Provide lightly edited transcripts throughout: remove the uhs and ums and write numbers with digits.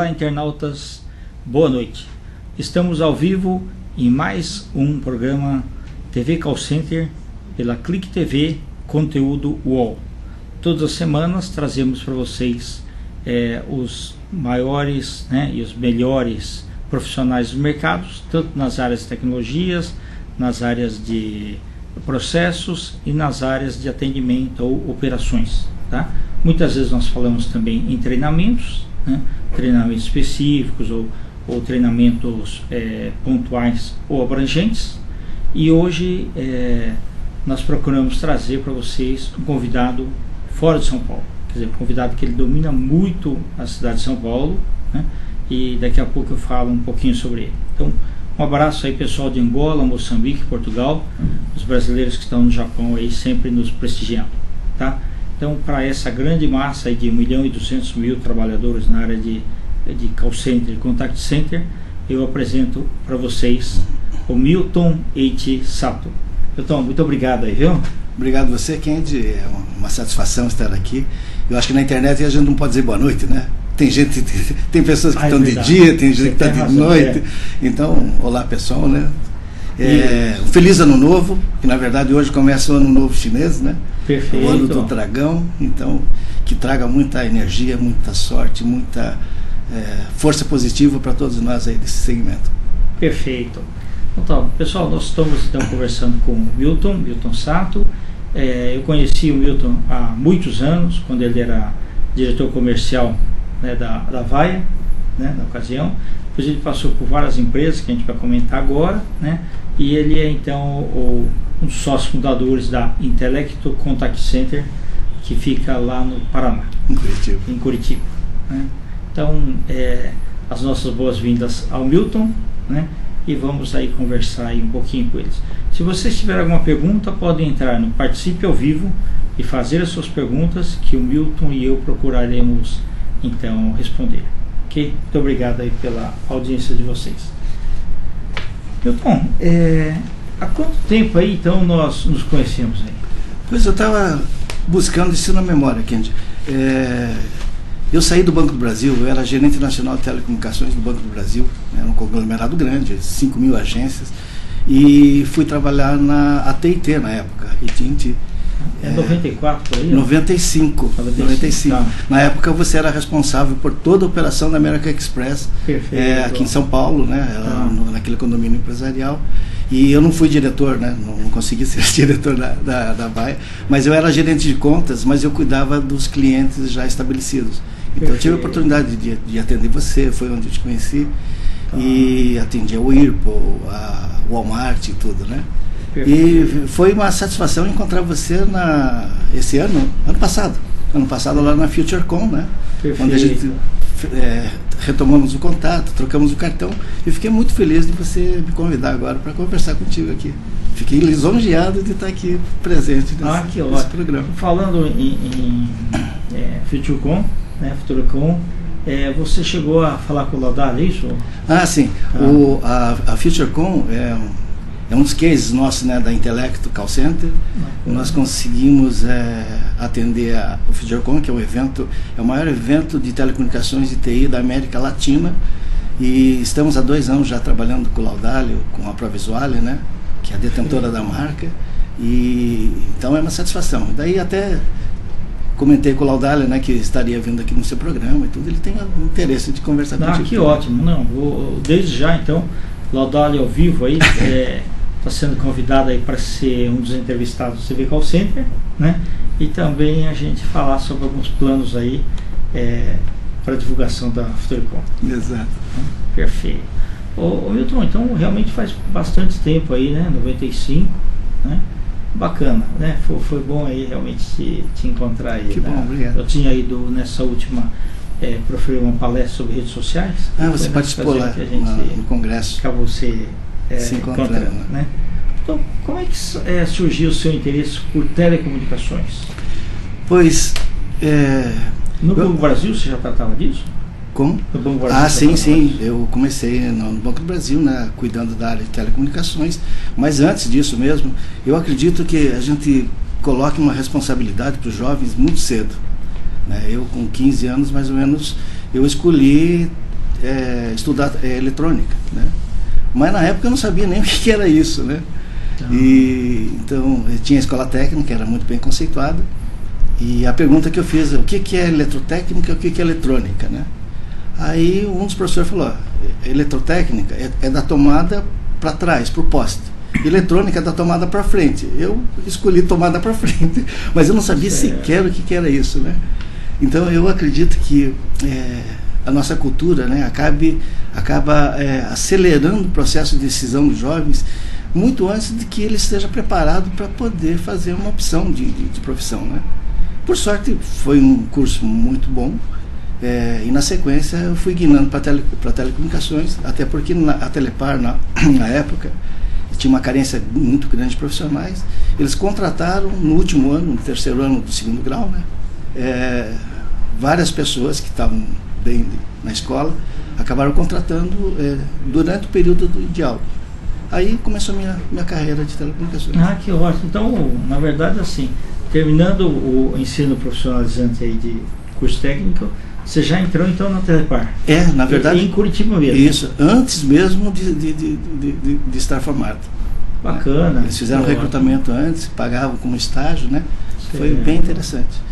Olá, internautas, boa noite. Estamos ao vivo em mais um programa TV Call Center pela Clique TV Conteúdo UOL. Todas as semanas trazemos para vocês os maiores e os melhores profissionais dos mercados, tanto nas áreas de tecnologias, nas áreas de processos e nas áreas de atendimento ou operações. Tá? Muitas vezes nós falamos também em treinamentos, treinamentos específicos ou treinamentos pontuais ou abrangentes, e hoje nós procuramos trazer para vocês um convidado fora de São Paulo, quer dizer, um convidado que ele domina muito a cidade de São Paulo, e daqui a pouco eu falo um pouquinho sobre ele. Então, um abraço aí pessoal de Angola, Moçambique, Portugal, os brasileiros que estão no Japão aí sempre nos prestigiando, tá? Então, para essa grande massa aí de 1.200.000 trabalhadores na área de call center e contact center, eu apresento para vocês o Milton H. Sato. Milton, muito obrigado aí, viu? Obrigado você, Kendi. É uma satisfação estar aqui. Eu acho que na internet a gente não pode dizer boa noite, né? Tem gente, tem pessoas que estão de dia, tem gente que está de noite. Então, olá pessoal, né? Um feliz ano novo, que na verdade hoje começa o ano novo chinês, né? Perfeito. O ano do dragão, então que traga muita energia, muita sorte, muita força positiva para todos nós aí desse segmento. Perfeito. Então, pessoal, nós estamos então conversando com o Milton Sato. Eu conheci o Milton há muitos anos, quando ele era diretor comercial da Vaia, na ocasião. Depois ele passou por várias empresas que a gente vai comentar agora, e ele é então um dos sócios fundadores da Intelecto Contact Center, que fica lá no Paraná, em Curitiba. Então, as nossas boas-vindas ao Milton, e vamos aí conversar aí um pouquinho com eles. Se vocês tiverem alguma pergunta, podem entrar no Participe ao Vivo e fazer as suas perguntas, que o Milton e eu procuraremos então responder. Ok? Muito obrigado aí pela audiência de vocês. Milton, há quanto tempo aí então nós nos conhecemos aí? Pois eu estava buscando isso na memória, Kendi. Eu saí do Banco do Brasil, eu era gerente nacional de telecomunicações do Banco do Brasil, era um conglomerado grande, 5.000 agências, e fui trabalhar na AT&T na época, AT&T. 94 por aí? 95. Tá. Na época você era responsável por toda a operação da American Express, aqui em São Paulo, naquele condomínio empresarial. E eu não fui diretor, não consegui ser diretor da Vaia, mas eu era gerente de contas, mas eu cuidava dos clientes já estabelecidos. Então eu tive a oportunidade de atender você, foi onde eu te conheci, e atendi a Whirlpool, a Walmart e tudo, E foi uma satisfação encontrar você esse ano passado lá na FutureCon, onde a gente retomamos o contato, trocamos o cartão, e fiquei muito feliz de você me convidar agora para conversar contigo aqui. Fiquei lisonjeado de estar aqui presente nesse programa. Falando em FutureCon, você chegou a falar com o Laudalio, é isso? Sim. A FutureCon é um dos cases nossos, da Intelecto Call Center. Nós conseguimos atender o FutureCon, que é o maior evento de telecomunicações e TI da América Latina, e estamos há 2 anos já trabalhando com o Laudalio, com a Provisuale, que é a detentora da marca, e então é uma satisfação. Daí até comentei com o Laudalio, que estaria vindo aqui no seu programa e tudo, ele tem interesse de conversar contigo. Que ótimo, desde já então, Laudalio ao vivo aí, está sendo convidado aí para ser um dos entrevistados do TV Call Center, e também a gente falar sobre alguns planos aí para divulgação da FutureCon. Exato. Perfeito. Ô Milton, então realmente faz bastante tempo aí, 95, bacana, foi bom aí realmente te encontrar aí. Que bom, obrigado. Eu tinha ido nessa última proferir uma palestra sobre redes sociais. Você participou lá no congresso. Acabou se encontrando, Então, como é que surgiu o seu interesse por telecomunicações? Pois... no Banco do Brasil você já tratava disso? Como? No Banco do Brasil, sim. Eu comecei no Banco do Brasil, cuidando da área de telecomunicações, mas antes disso mesmo, eu acredito que a gente coloque uma responsabilidade para os jovens muito cedo. Eu com 15 anos mais ou menos, eu escolhi estudar eletrônica, né? Mas na época eu não sabia nem o que era isso, né? Então, eu tinha a escola técnica, era muito bem conceituada, e a pergunta que eu fiz é o que é eletrotécnica e o que é eletrônica, né? Aí um dos professores falou, eletrotécnica é da tomada para trás, para o poste. Eletrônica é da tomada para frente. Eu escolhi tomada para frente, mas eu não sabia sequer o que era isso, né? Então eu acredito que a nossa cultura, né, acaba acelerando o processo de decisão dos jovens muito antes de que ele esteja preparado para poder fazer uma opção de profissão, né? Por sorte foi um curso muito bom, e na sequência eu fui guinando para telecomunicações, até porque a Telepar na época tinha uma carência muito grande de profissionais. Eles contrataram no último ano, no terceiro ano do segundo grau, né, várias pessoas que estavam bem na escola, acabaram contratando durante o período de aula. Aí começou a minha carreira de telecomunicações. Ah, que ótimo. Então, na verdade, assim, terminando o ensino profissionalizante aí de curso técnico, você já entrou então na Telepar? Na verdade. Em Curitiba mesmo? Isso, antes mesmo de estar formado. Bacana. Eles fizeram recrutamento antes, pagavam como estágio, né? Foi bem interessante.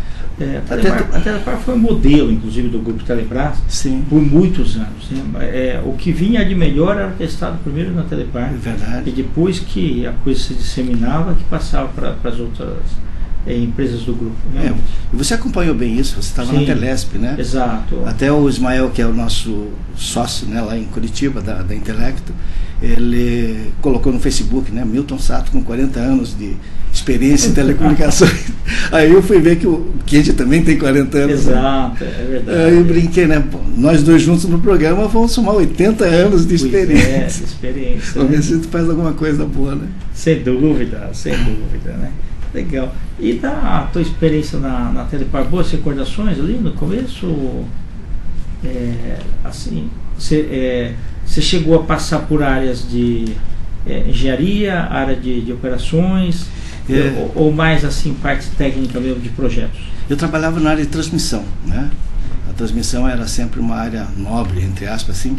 A Telepar foi modelo, inclusive, do grupo Telepar por muitos anos. Né? O que vinha de melhor era testado primeiro na Telepar. Verdade. E depois que a coisa se disseminava, que passava para as outras empresas do grupo. Você acompanhou bem isso, você estava na Telesp, né? Exato. Até o Ismael, que é o nosso sócio, né, lá em Curitiba, da Intelecto, ele colocou no Facebook, né, Milton Sato com 40 anos de experiência em telecomunicações. Aí eu fui ver que o Kendi também tem 40 anos. Exato, é verdade. Aí eu brinquei, né? Nós dois juntos no programa vamos somar 80 anos de experiência. Experiência. Vamos ver se tu faz alguma coisa boa, né? Sem dúvida, né? Legal. E da tua experiência na Telepar, boas recordações ali no começo? Assim, você chegou a passar por áreas de engenharia, área de operações, ou mais assim, parte técnica mesmo de projetos? Eu trabalhava na área de transmissão, né? A transmissão era sempre uma área nobre, entre aspas, assim,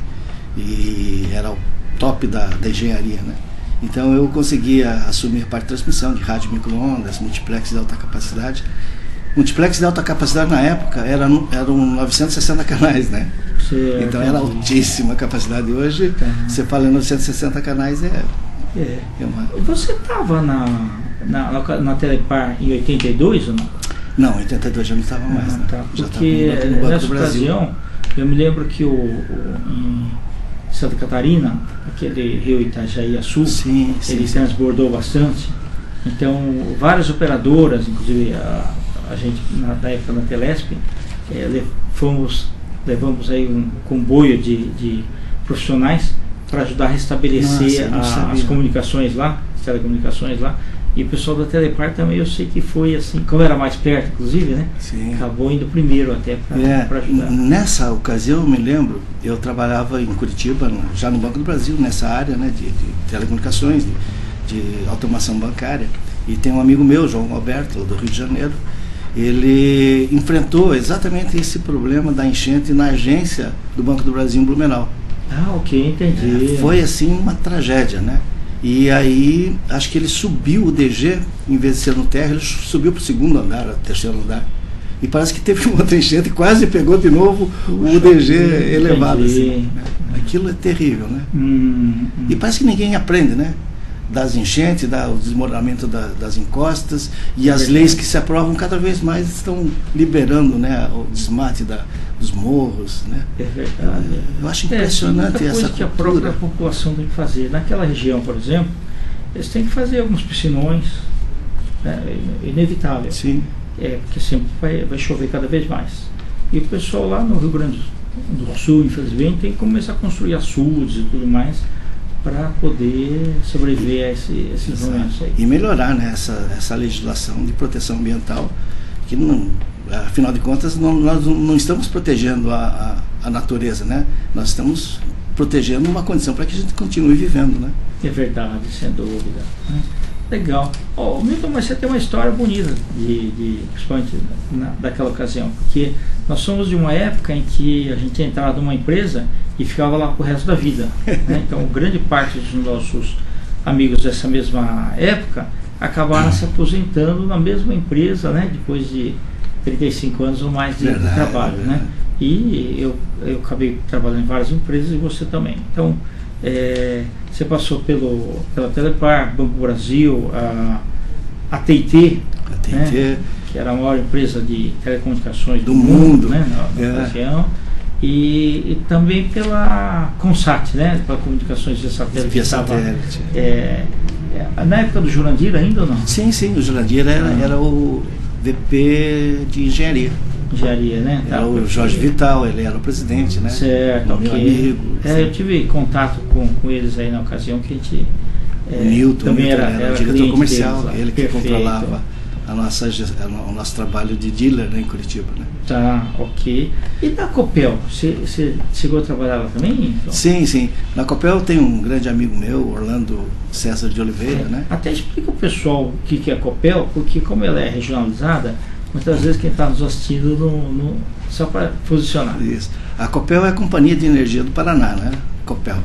e era o top da engenharia, né? Então eu conseguia assumir parte de transmissão de rádio micro-ondas, multiplex de alta capacidade. Multiplex de alta capacidade na época eram 960 canais, né? Então era altíssima capacidade. Hoje, você fala em 960 canais, Você estava na Telepar em 82 ou não? Não, em 82 já não estava mais, né? Já porque nessa ocasião, eu me lembro que em Santa Catarina, aquele rio Itajaí-Açu, ele transbordou bastante. Então, várias operadoras, inclusive a gente, na época na Telesp, levamos aí um comboio de profissionais para ajudar a restabelecer as comunicações lá, as telecomunicações lá. E o pessoal da Telepar também, eu sei que foi assim, como era mais perto, inclusive, né? Acabou indo primeiro até para ajudar. Nessa ocasião, eu me lembro, eu trabalhava em Curitiba, já no Banco do Brasil, nessa área, né, de telecomunicações, de automação bancária. E tem um amigo meu, João Alberto, do Rio de Janeiro, ele enfrentou exatamente esse problema da enchente na agência do Banco do Brasil em Blumenau. Ah, ok, entendi. Foi assim uma tragédia, né? E aí, acho que ele subiu o DG, em vez de ser no térreo, ele subiu para o segundo andar, o terceiro andar. E parece que teve uma outra enchente e quase pegou de novo o DG elevado. Assim, né? Aquilo é terrível, né? E parece que ninguém aprende, né? Das enchentes, o desmoronamento das encostas, e as leis que se aprovam cada vez mais estão liberando, né, o desmate dos morros, né? É verdade. Eu acho impressionante essa coisa que a própria população tem que fazer. Naquela região, por exemplo, eles têm que fazer alguns piscinões, né? É inevitável. Sim. Porque sempre vai chover cada vez mais. E o pessoal lá no Rio Grande do Sul, infelizmente, tem que começar a construir açudes e tudo mais, para poder sobreviver a esses momentos aí. E melhorar, né, essa legislação de proteção ambiental, que não, afinal de contas nós não estamos protegendo a natureza, né? Nós estamos protegendo uma condição para que a gente continue vivendo, né? É verdade, sem dúvida. Legal. Milton, mas você tem uma história bonita, principalmente daquela ocasião, porque nós somos de uma época em que a gente entrava numa empresa e ficava lá pro resto da vida, né? Então, grande parte dos nossos amigos dessa mesma época acabaram se aposentando na mesma empresa, né? Depois de 35 anos ou mais de trabalho, né? E eu acabei trabalhando em várias empresas e você também. Então, você passou pela Telepar, Banco Brasil, a TIT, né? Que era a maior empresa de telecomunicações do mundo, né? Na ocasião. E também pela Consat, né? Pela comunicações via satélite. Via satélite. Na época do Jurandir ainda ou não? Sim, o Jurandir era o VP de engenharia. Engenharia, né? Era o Jorge Vital, ele era o presidente, né? Certo, meu amigo. Eu tive contato com eles aí na ocasião que a gente... o Newton também era diretor comercial, deles, ele que controlava o nosso trabalho de dealer, né, em Curitiba, né? Tá, ok. E na Copel, você chegou a trabalhar lá também? Então? Sim. Na Copel tem um grande amigo meu, Orlando César de Oliveira, né? Até explica o pessoal o que é a Copel, porque como ela é regionalizada, muitas vezes quem está nos assistindo só para posicionar. Isso. A Copel é a Companhia de Energia do Paraná, né? Copel.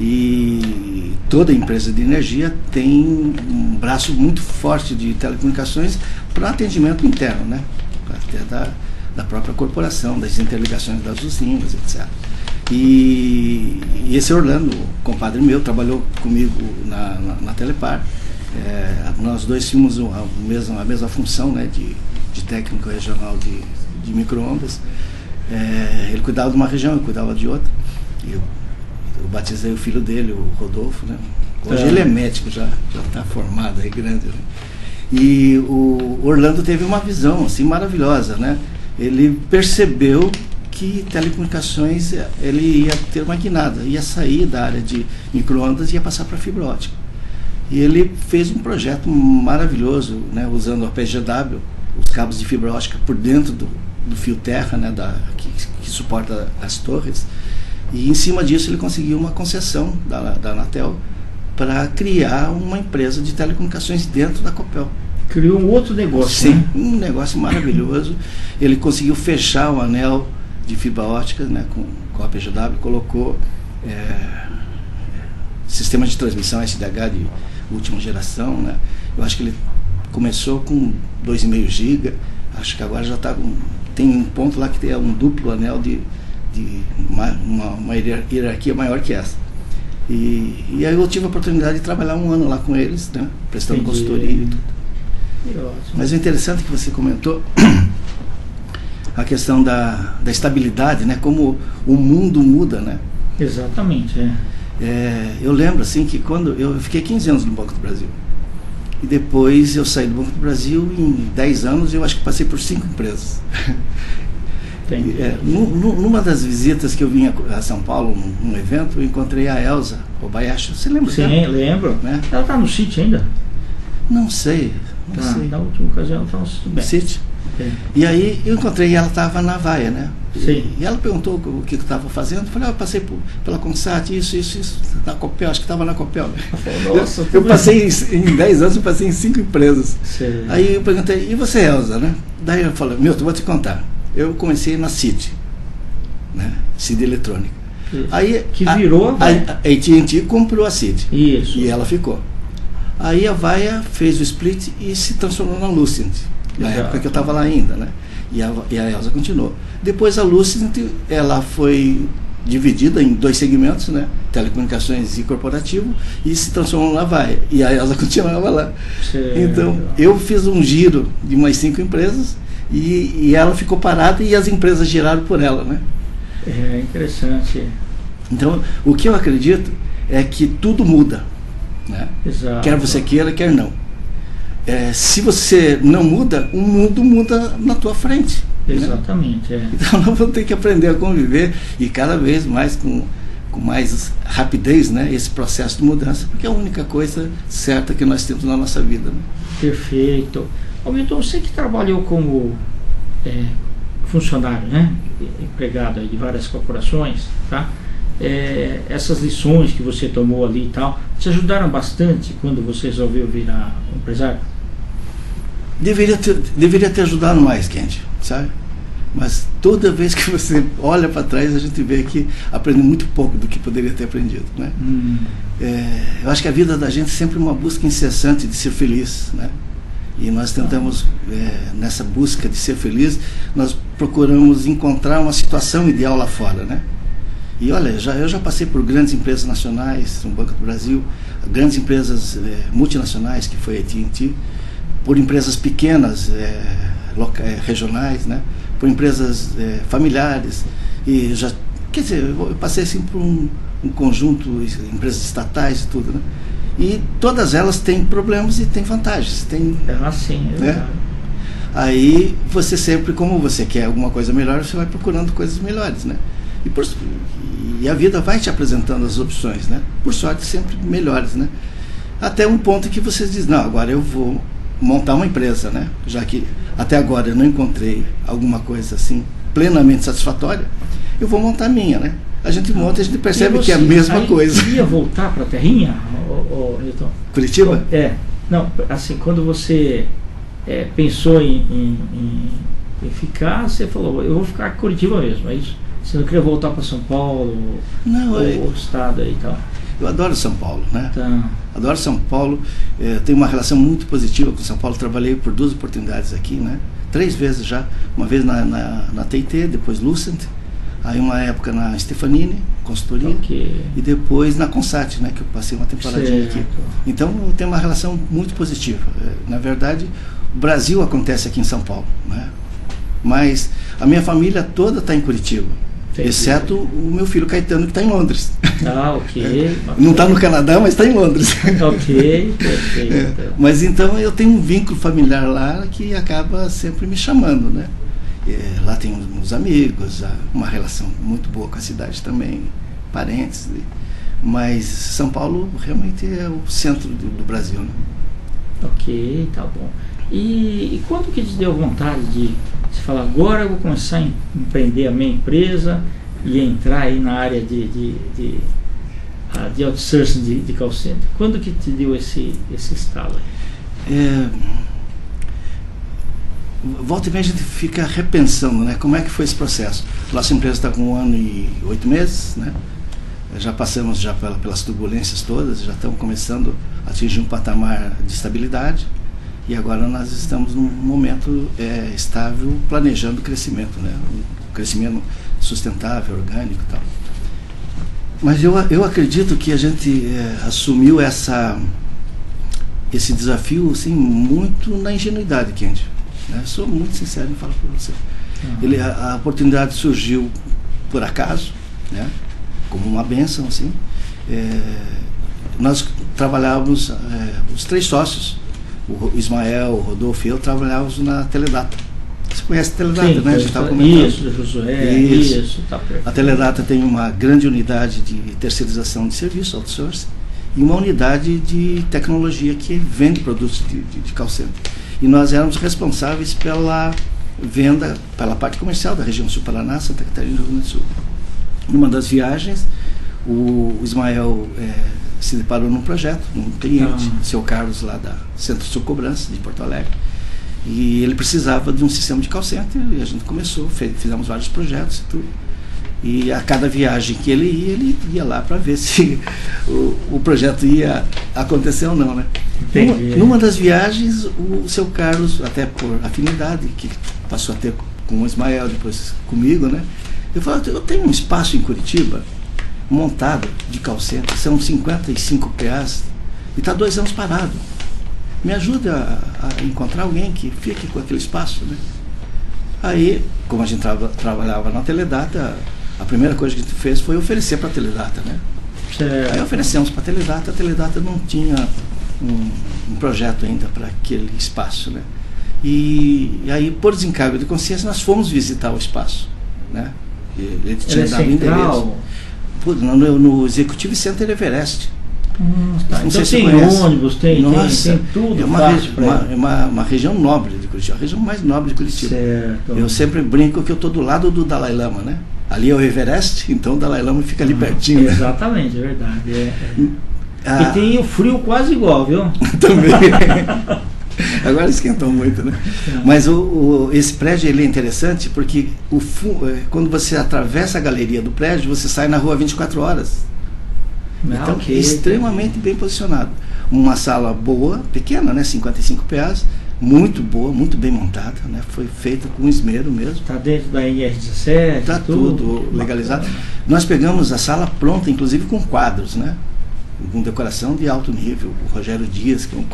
E toda empresa de energia tem um braço muito forte de telecomunicações para atendimento interno, né? Até da própria corporação, das interligações das usinas, etc. E esse Orlando, compadre meu, trabalhou comigo na Telepar. Nós dois tínhamos a mesma função, né, de técnico regional de micro-ondas. Ele cuidava de uma região, eu cuidava de outra. Eu batizei o filho dele, o Rodolfo, né? Hoje ele é médico, já está formado aí, grande, né? E o Orlando teve uma visão assim maravilhosa, né? Ele percebeu que telecomunicações ele ia ter uma guinada, ia sair da área de micro-ondas e ia passar para fibra ótica. E ele fez um projeto maravilhoso, né? Usando a PGW, os cabos de fibra ótica por dentro do fio terra, né? Que suporta as torres. E em cima disso ele conseguiu uma concessão da Anatel para criar uma empresa de telecomunicações dentro da Copel. Criou um outro negócio. Sim, né? Um negócio maravilhoso. Ele conseguiu fechar o anel de fibra ótica, né, com a PGW, colocou sistema de transmissão SDH de última geração, né? Eu acho que ele começou com 2,5 GB, acho que agora já está tem um ponto lá que tem um duplo anel de uma hierarquia maior que essa. E aí eu tive a oportunidade de trabalhar 1 ano lá com eles, né, prestando consultoria e tudo. Mas o interessante é que você comentou a questão da estabilidade, né, como o mundo muda, né? Exatamente, eu lembro assim que quando eu fiquei 15 anos no Banco do Brasil e depois eu saí do Banco do Brasil, em 10 anos eu acho que passei por 5 empresas. Numa das visitas que eu vim a São Paulo, num evento, eu encontrei a Elza Obayashi. Você lembra? Sim, dela? Lembro. Né? Ela está no sítio ainda? Não sei. Na última ocasião ela estava no sítio bem. Sítio? E aí eu encontrei e ela estava na Vaia, né? Sim. E ela perguntou o que eu estava fazendo. Eu falei, eu passei pela Consat, isso, na Copel, acho que estava na Copel. Nossa, eu passei em 10 anos, eu passei em 5 empresas. Sim. Aí eu perguntei, e você, Elza, né? Daí eu falei, Milton, vou te contar. Eu comecei na CID, né? CID Eletrônica. Aí, que virou a AT&T comprou a CID. Isso. E ela ficou. Aí a Vaia fez o split e se transformou na Lucent, na época que eu estava lá ainda, né? E a Elza continuou. Depois a Lucent, ela foi dividida em 2 segmentos, né? Telecomunicações e corporativo, e se transformou na Vaia. E a Elza continuava lá. Certo. Então, eu fiz um giro de umas 5 empresas, e ela ficou parada e as empresas giraram por ela, né? É interessante. Então, o que eu acredito é que tudo muda, né? Exato. Quer você queira, quer não. Se você não muda, o mundo muda na tua frente. Exatamente. Né? Então, nós vamos ter que aprender a conviver e cada vez mais com mais rapidez, né, esse processo de mudança, porque é a única coisa certa que nós temos na nossa vida. Né? Perfeito. Milton, você que trabalhou como funcionário, né, empregado aí de várias corporações, tá? Essas lições que você tomou ali e tal, te ajudaram bastante quando você resolveu virar empresário? Deveria ter ajudado mais, Kendi, sabe? Mas toda vez que você olha para trás, a gente vê que aprende muito pouco do que poderia ter aprendido, né? Eu acho que a vida da gente é sempre uma busca incessante de ser feliz, né? E nós tentamos, nessa busca de ser feliz, nós procuramos encontrar uma situação ideal lá fora, né? E olha, eu já passei por grandes empresas nacionais, no Banco do Brasil, grandes empresas multinacionais, que foi a AT&T, por empresas pequenas, regionais, né? Por empresas familiares, e já, quer dizer, eu passei assim por um conjunto de empresas estatais e tudo, né? E todas elas têm problemas e têm vantagens. Tem, sim, né? Aí você sempre, como você quer alguma coisa melhor, você vai procurando coisas melhores, né? E a vida vai te apresentando as opções, né? Por sorte, sempre melhores, né? Até um ponto que você diz, não, agora eu vou montar uma empresa, né? Já que até agora eu não encontrei alguma coisa assim plenamente satisfatória, eu vou montar a minha, né? A gente monta e a gente percebe que é a mesma coisa. Você ia voltar para a terrinha, Newton? Curitiba? Não, assim, quando você pensou em ficar, você falou, eu vou ficar em Curitiba mesmo, é isso? Você não queria voltar para São Paulo, não, ou estado aí e tal? Eu adoro São Paulo, né? Tá. Adoro São Paulo, tenho uma relação muito positiva com São Paulo, trabalhei por 2 oportunidades aqui, né? 3 vezes já, uma vez na TIT, depois Lucent, aí uma época na Stefanini, consultoria, e depois na Consat, né? Que eu passei uma temporadinha aqui. Então eu tenho uma relação muito positiva. Na verdade, o Brasil acontece aqui em São Paulo, né? Mas a minha família toda está em Curitiba. Entendi. Exceto o meu filho Caetano, que está em Londres. Ok. Não está no Canadá, mas está em Londres. Ok, perfeito. Mas então eu tenho um vínculo familiar lá que acaba sempre me chamando, né? Lá tem uns amigos, uma relação muito boa com a cidade também, parentes. Mas São Paulo realmente é o centro do Brasil, né? Ok, tá bom. E quando que te deu vontade de você falar, agora eu vou começar a empreender a minha empresa e entrar aí na área de outsourcing de call center? Quando que te deu esse estalo? Volta e meia a gente fica repensando, né? Como é que foi esse processo? Nossa empresa está com 1 ano e 8 meses, né? Já passamos já pelas turbulências todas, já estamos começando a atingir um patamar de estabilidade. E agora nós estamos num momento estável, planejando o crescimento, né? Um crescimento sustentável, orgânico e tal. Mas eu acredito que a gente assumiu esse desafio assim, muito na ingenuidade, Kendi, né? Sou muito sincero em falar para você. A oportunidade surgiu por acaso, né? Como uma bênção, assim. Nós trabalhávamos, os 3 sócios, o Ismael, o Rodolfo e eu, trabalhávamos na Teledata. Você conhece a Teledata, sim, né? A gente estava comentando. Isso, tá perfeito. A Teledata tem uma grande unidade de terceirização de serviço, outsourcing, e uma unidade de tecnologia que vende produtos de call center. E nós éramos responsáveis pela venda, pela parte comercial da região Sul-Paraná, Santa Catarina e Rio Grande do Sul. Numa das viagens, o Ismael se deparou num projeto, num cliente, seu Carlos, lá da Centro Sul Cobrança, de Porto Alegre, e ele precisava de um sistema de call center, e a gente começou, fizemos vários projetos e tudo. E a cada viagem que ele ia lá para ver se o projeto ia acontecer ou não, né? Numa das viagens, o seu Carlos, até por afinidade, que passou a ter com o Ismael, depois comigo, né? Eu falei, eu tenho um espaço em Curitiba montado de call center, são 55 PAs, e está 2 anos parado. Me ajuda a encontrar alguém que fique com aquele espaço, né? Aí, como a gente trabalhava na Teledata, a primeira coisa que a gente fez foi oferecer para a Teledata, né? Aí oferecemos para a Teledata não tinha um projeto ainda para aquele espaço, né? E aí, por desencargo de consciência, nós fomos visitar o espaço, né? Ele tinha dado endereço. No Executive Center Everest. Tá. Não, então tem ônibus, tem tudo. É uma região nobre de Curitiba, a região mais nobre de Curitiba. Certo. Eu sempre brinco que eu estou do lado do Dalai Lama, né? Ali é o Everest, então o Dalai Lama fica ali pertinho. Exatamente, é verdade. E tem o frio quase igual, viu? Também. Agora esquentou muito, né? Mas esse prédio ele é interessante porque quando você atravessa a galeria do prédio, você sai na rua 24 horas. Então, é extremamente bem posicionado. Uma sala boa, pequena, né? 55 pés, muito boa, muito bem montada, né? Foi feita com esmero mesmo. Está dentro da IR17? Está tudo legalizado. Nós pegamos a sala pronta, inclusive com quadros, né? Com decoração de alto nível. O Rogério Dias, que é um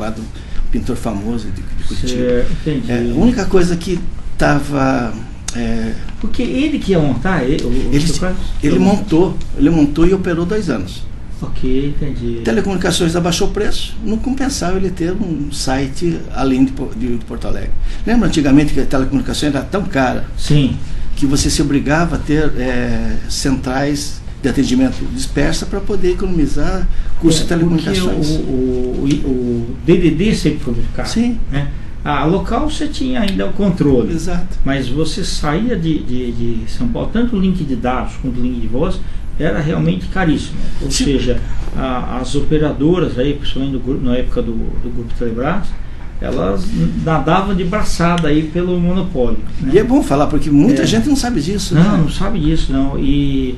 pintor famoso de Curitiba. Entendi. A única coisa que estava... Porque ele que ia montar? Ele montou e operou 2 anos. Ok, entendi. Telecomunicações abaixou o preço, não compensava ele ter um site além de Porto Alegre. Lembra antigamente que a telecomunicação era tão cara? Sim. Que você se obrigava a ter centrais de atendimento dispersa para poder economizar custo de telecomunicações. O DDD sempre foi muito caro. Sim. Né? A local você tinha ainda o controle. Exato. Mas você saía de São Paulo, tanto o link de dados quanto o link de voz, era realmente caríssimo. Ou seja, as operadoras, aí, principalmente na época do Grupo Telebrás, elas nadavam de braçada aí pelo monopólio. Né? E é bom falar, porque muita gente não sabe disso. Não sabe disso, não. E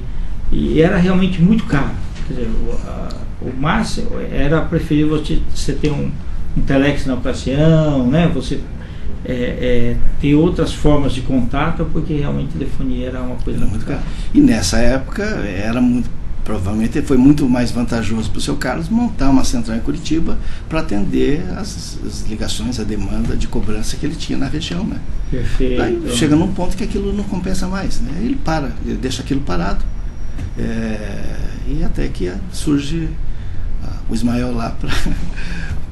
era realmente muito caro. Quer dizer, o máximo era preferível você ter um telex na ocasião, né? Você ter outras formas de contato, porque realmente a telefonia era uma coisa muito cara. E nessa época provavelmente foi muito mais vantajoso para o seu Carlos montar uma central em Curitiba para atender as ligações, a demanda de cobrança que ele tinha na região, né? Perfeito. Aí chega num ponto que aquilo não compensa mais, né? Ele deixa aquilo parado, e até que surge o Ismael lá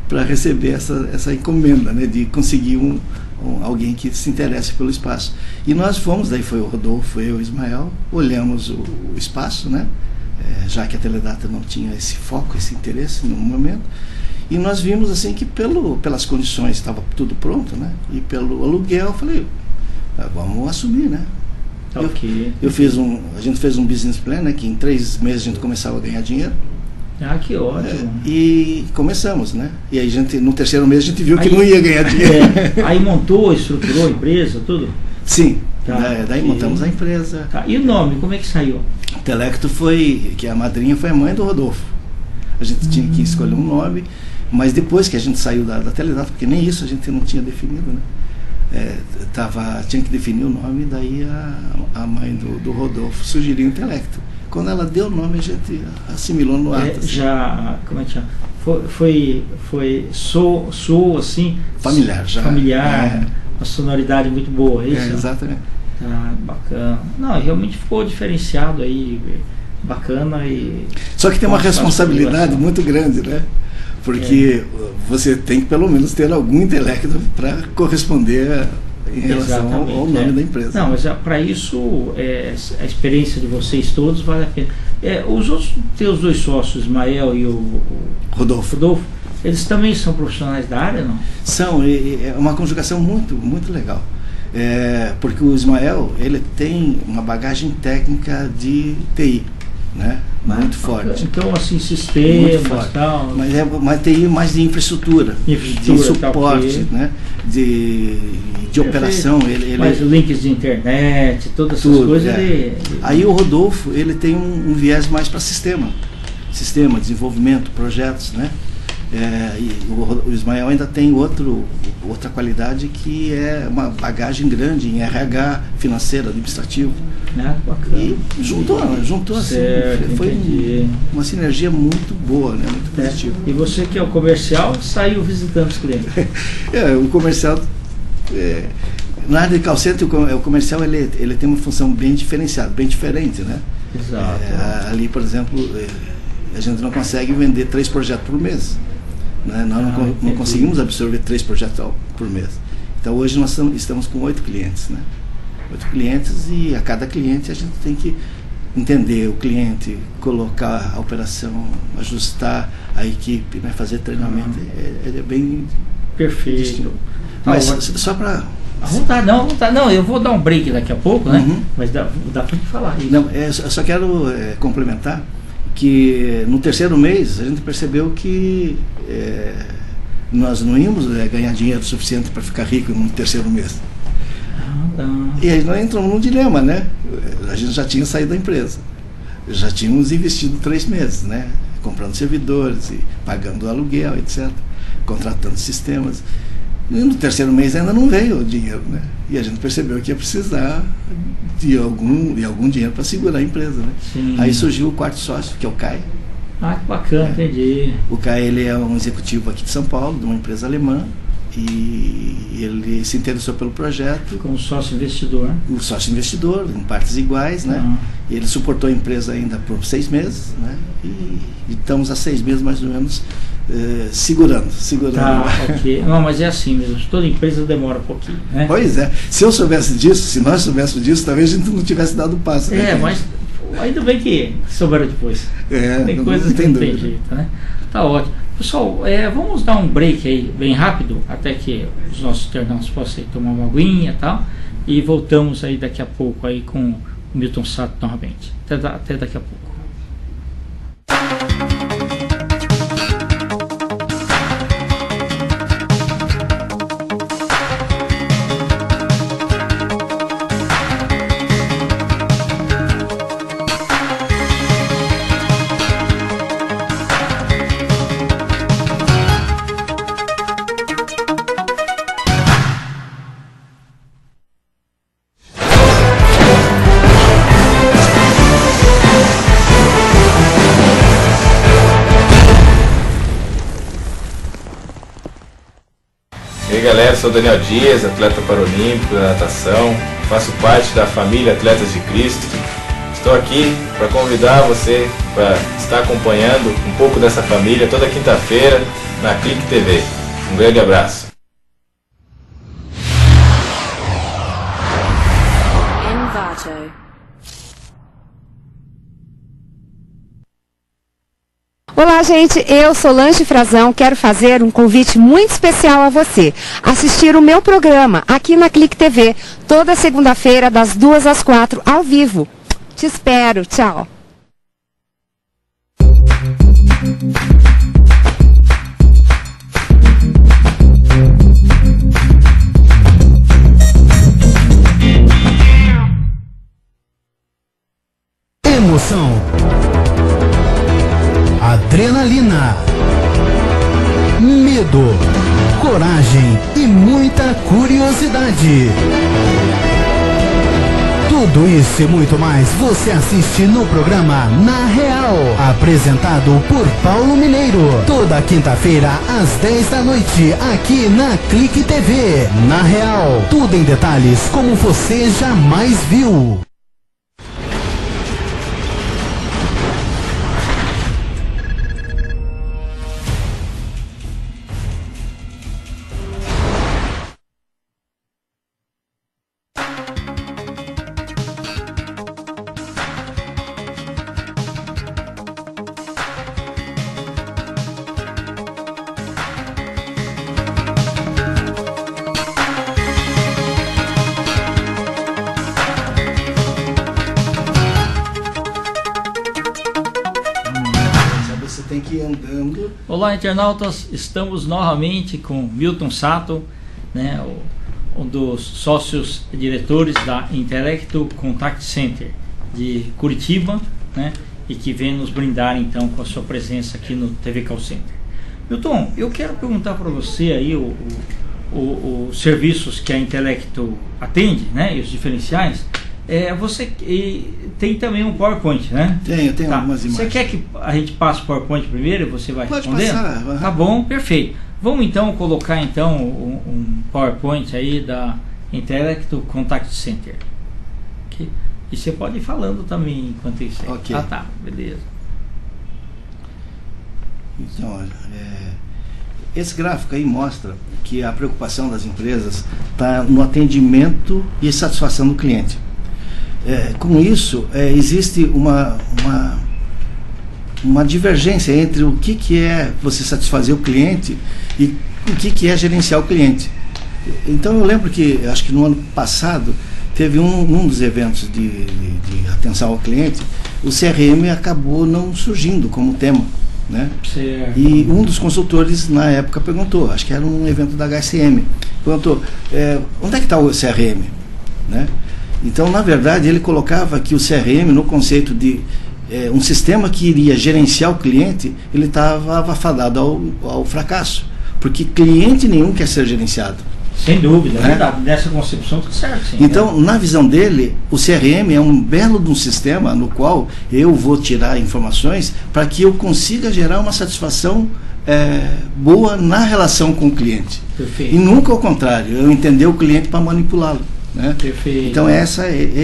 para receber essa encomenda, né, de conseguir alguém que se interesse pelo espaço. E nós fomos, daí foi o Rodolfo, eu e o Ismael, olhamos o espaço, né, já que a Teledata não tinha esse foco, esse interesse no momento, e nós vimos assim que pelas condições estava tudo pronto, né, e pelo aluguel, eu falei, vamos assumir, né. Okay. A gente fez um business plan, né, que em 3 meses a gente começava a ganhar dinheiro. Que ótimo. E começamos, né? E aí no 3º mês a gente viu que não ia ganhar dinheiro. Aí montou, estruturou a empresa, tudo? Sim. Daí montamos a empresa. E o nome, como é que saiu? Telecto que a madrinha foi a mãe do Rodolfo. A gente tinha que escolher um nome, mas depois que a gente saiu da Teledata, porque nem isso a gente não tinha definido, né? Tinha que definir o nome, daí a mãe do Rodolfo sugeriu o Telecto. Quando ela deu o nome, a gente assimilou no ato. Assim. Como é que chama? Soou assim. Familiar, já. Familiar, uma sonoridade muito boa, é isso? Exatamente. Bacana. Não, realmente ficou diferenciado aí, bacana e... Só que tem uma responsabilidade muito grande, né? Porque você tem que pelo menos ter algum intelecto para corresponder em relação ao nome da empresa. Não, mas para isso a experiência de vocês todos vale a pena. Os outros teus 2 sócios, Ismael e o Rodolfo, eles também são profissionais da área, não? São, é uma conjugação muito, muito legal. Porque o Ismael, ele tem uma bagagem técnica de TI, né? Muito forte. Então, assim, sistemas e tal. Mas TI mais de infraestrutura, de suporte, né? De operação. Mas links de internet, todas essas coisas. Aí o Rodolfo, ele tem um viés mais para sistema, desenvolvimento, projetos, né? E o Ismael ainda tem outra qualidade, que é uma bagagem grande em RH, financeiro, administrativo. Bacana. E juntou assim, foi uma sinergia muito boa, né? Muito positiva. E você que é o comercial, saiu visitando os clientes? O comercial, na área de call center, o comercial ele tem uma função bem diferenciada, bem diferente, né? Exato. Ali, por exemplo, a gente não consegue vender 3 projetos por mês. Né? Nós não conseguimos absorver 3 projetos por mês. Então hoje nós estamos com 8 clientes, né? 8 clientes, e a cada cliente a gente tem que entender o cliente, colocar a operação, ajustar a equipe, né? Fazer treinamento. É bem perfeito. Distinto. Mas só para... Não, eu vou dar um break daqui a pouco, né? Mas dá para gente falar isso. Não, eu só quero complementar que no 3º mês a gente percebeu que nós não íamos ganhar dinheiro suficiente para ficar rico no terceiro mês. Tá. E aí nós entramos num dilema, né? A gente já tinha saído da empresa, já tínhamos investido 3 meses, né? Comprando servidores e pagando aluguel, etc., contratando sistemas. E no terceiro mês ainda não veio o dinheiro, né? E a gente percebeu que ia precisar de algum dinheiro para segurar a empresa, né? Sim. Aí surgiu o quarto sócio, que é o Kai. Ah, que bacana, entendi. O Kai, ele é um executivo aqui de São Paulo, de uma empresa alemã, e ele se interessou pelo projeto. Como sócio investidor. O sócio investidor, em partes iguais, né? Ele suportou a empresa ainda por 6 meses, né? E estamos há 6 meses mais ou menos segurando. Tá, ok. Não, mas é assim mesmo, toda empresa demora um pouquinho, né? Pois é, se eu soubesse disso, se nós soubéssemos disso, talvez a gente não tivesse dado o passo. Né? Mas ainda bem que souberam depois. Tem coisas que não tem jeito, né? Tá ótimo. Pessoal, vamos dar um break aí, bem rápido, até que os nossos internautas possam tomar uma aguinha e tal, e voltamos aí daqui a pouco aí com o Milton Sato novamente. Até daqui a pouco. E aí galera, sou Daniel Dias, atleta paralímpico da natação, faço parte da família Atletas de Cristo. Estou aqui para convidar você para estar acompanhando um pouco dessa família toda quinta-feira na Clique TV. Um grande abraço. Olá, gente, eu, Solange Frazão, quero fazer um convite muito especial a você. Assistir o meu programa aqui na Clique TV, toda segunda-feira, das 2 às 4, ao vivo. Te espero, tchau. Emoção, adrenalina, medo, coragem e muita curiosidade. Tudo isso e muito mais você assiste no programa Na Real, apresentado por Paulo Mineiro, toda quinta-feira às 10 da noite, aqui na Clique TV. Na Real, tudo em detalhes como você jamais viu. Olá, internautas, estamos novamente com Milton Sato, né, um dos sócios diretores da Intelecto Contact Center de Curitiba, né, e que vem nos brindar então com a sua presença aqui no TV Call Center. Milton, eu quero perguntar para você aí os serviços que a Intelecto atende, né, e os diferenciais. Você tem também um PowerPoint, né? Tenho tá. Algumas imagens. Você quer que a gente passe o PowerPoint primeiro e você vai respondendo? Pode passar. Tá bom, perfeito. Vamos então colocar então um PowerPoint aí da Intelecto Contact Center. Okay. E você pode ir falando também enquanto isso aí. Okay. Tá, beleza. Então, olha, esse gráfico aí mostra que a preocupação das empresas está no atendimento e satisfação do cliente. Com isso, existe uma divergência entre o que é você satisfazer o cliente e o que é gerenciar o cliente. Então eu lembro que, acho que no ano passado, teve um dos eventos de atenção ao cliente, o CRM acabou não surgindo como tema. né? Certo. E um dos consultores na época perguntou, acho que era um evento da HSM, perguntou, onde é que está o CRM? Né? Então, na verdade, ele colocava que o CRM, no conceito de um sistema que iria gerenciar o cliente, ele estava afadado ao fracasso, porque cliente nenhum quer ser gerenciado. Sem dúvida, é verdade. Dessa concepção está certo. Sim, então, na visão dele, o CRM é um belo de um sistema no qual eu vou tirar informações para que eu consiga gerar uma satisfação boa na relação com o cliente. Perfeito. E nunca ao contrário, eu entender o cliente para manipulá-lo. Né? Perfeito. Então, é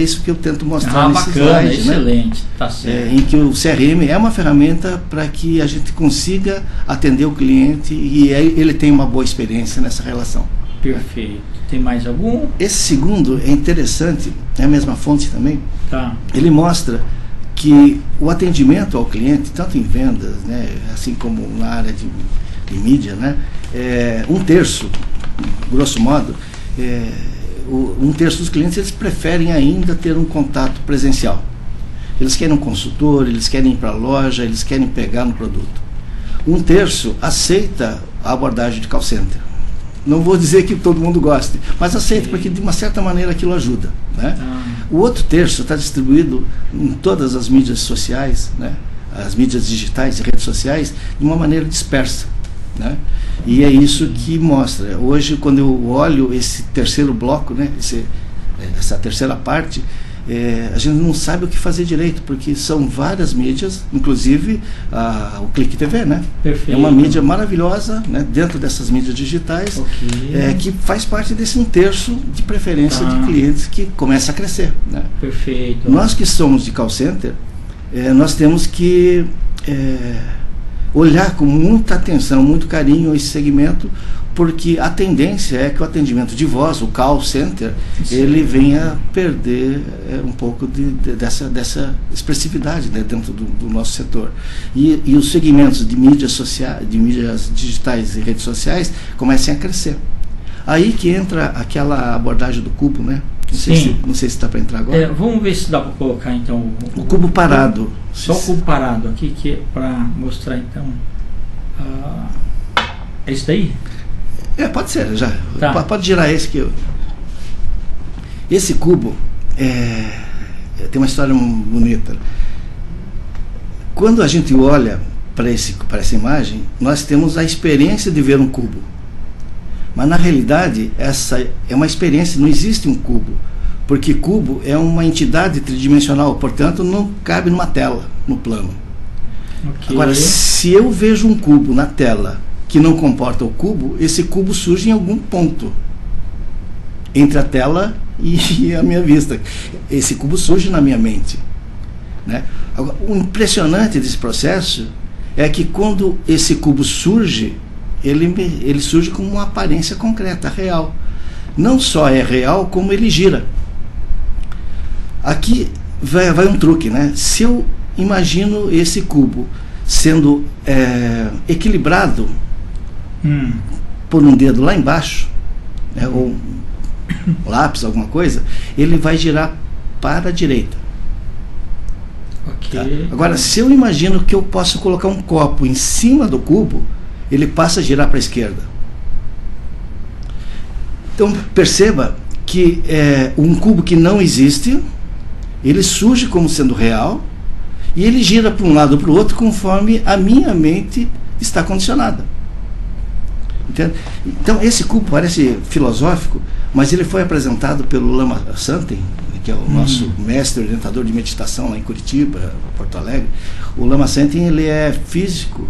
isso que eu tento mostrar nesse bacana, slide. Excelente, né? Tá certo. Em que o CRM é uma ferramenta para que a gente consiga atender o cliente e ele tenha uma boa experiência nessa relação. Perfeito. Tem mais algum? Esse segundo é interessante, é a mesma fonte também. Tá. Ele mostra que o atendimento ao cliente, tanto em vendas, né, assim como na área de mídia, né, um terço, grosso modo, um terço dos clientes eles preferem ainda ter um contato presencial. Eles querem um consultor, eles querem ir para a loja, eles querem pegar no produto. Um terço aceita a abordagem de call center. Não vou dizer que todo mundo goste, mas aceita porque de uma certa maneira aquilo ajuda. Né? O outro terço está distribuído em todas as mídias sociais, né? As mídias digitais e redes sociais, de uma maneira dispersa. Né? E é isso que mostra. Hoje, quando eu olho esse terceiro bloco, né? Essa terceira parte, a gente não sabe o que fazer direito, porque são várias mídias, inclusive o Clique TV, né? Perfeito. É uma mídia maravilhosa, né? Dentro dessas mídias digitais, que faz parte desse um terço de preferência de clientes que começa a crescer. Né? Perfeito. Nós que somos de call center, nós temos que olhar com muita atenção, muito carinho esse segmento, porque a tendência é que o atendimento de voz, o call center, ele venha a perder um pouco dessa expressividade, né, dentro do nosso setor. E os segmentos de mídias sociais, de mídias digitais e redes sociais comecem a crescer. Aí que entra aquela abordagem do cubo, né? Não sei se está para entrar agora. Vamos ver se dá para colocar então o cubo parado. Só o cubo parado aqui, que é para mostrar então. É isso daí? Pode ser, já. Tá. Pode girar esse que esse cubo tem uma história bonita. Quando a gente olha para essa imagem, nós temos a experiência de ver um cubo. Mas na realidade, essa é uma experiência, não existe um cubo. Porque cubo é uma entidade tridimensional, portanto não cabe numa tela, no plano. Agora, se eu vejo um cubo na tela que não comporta o cubo, esse cubo surge em algum ponto entre a tela e a minha vista. Esse cubo surge na minha mente. Né? Agora, o impressionante desse processo é que quando esse cubo surge, ele surge com uma aparência concreta, real. Não só é real, como ele gira. Aqui vai um truque, né? Se eu imagino esse cubo sendo equilibrado por um dedo lá embaixo, né, ou um lápis, alguma coisa, ele vai girar para a direita. Tá? Agora, se eu imagino que eu posso colocar um copo em cima do cubo, ele passa a girar para a esquerda. Então, perceba que um cubo que não existe, ele surge como sendo real, e ele gira para um lado ou para o outro conforme a minha mente está condicionada. Entende? Então, esse cubo parece filosófico, mas ele foi apresentado pelo Lama Santen, que é o nosso mestre orientador de meditação lá em Curitiba, Porto Alegre. O Lama Santen, ele é físico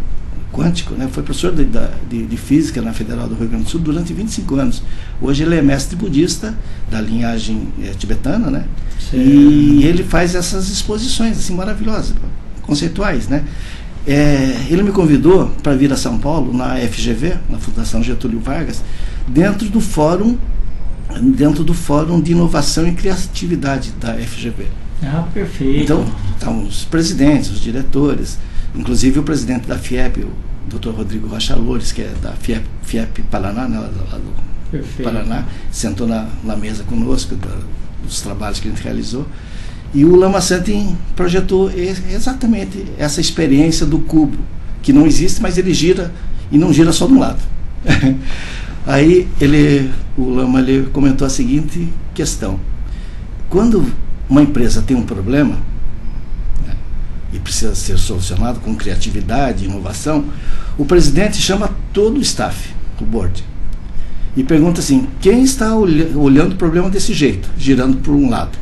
quântico, né? Foi professor de física na Federal do Rio Grande do Sul durante 25 anos. Hoje ele é mestre budista da linhagem tibetana, né? E ele faz essas exposições assim maravilhosas, conceituais, né? Ele me convidou para vir a São Paulo na FGV, na Fundação Getúlio Vargas, dentro do fórum de inovação e criatividade da FGV. Perfeito. Então, estavam os presidentes, os diretores, inclusive o presidente da FIEP, o Dr. Rodrigo Rocha Loures, que é da FIEP Paraná, né, lá do Paraná, sentou na mesa conosco dos trabalhos que a gente realizou. E o Lama Santen projetou exatamente essa experiência do cubo, que não existe, mas ele gira, e não gira só de um lado. Aí o Lama comentou a seguinte questão: quando uma empresa tem um problema, né, e precisa ser solucionado com criatividade, inovação, o presidente chama todo o staff, o board, e pergunta assim: quem está olhando o problema desse jeito, girando por um lado?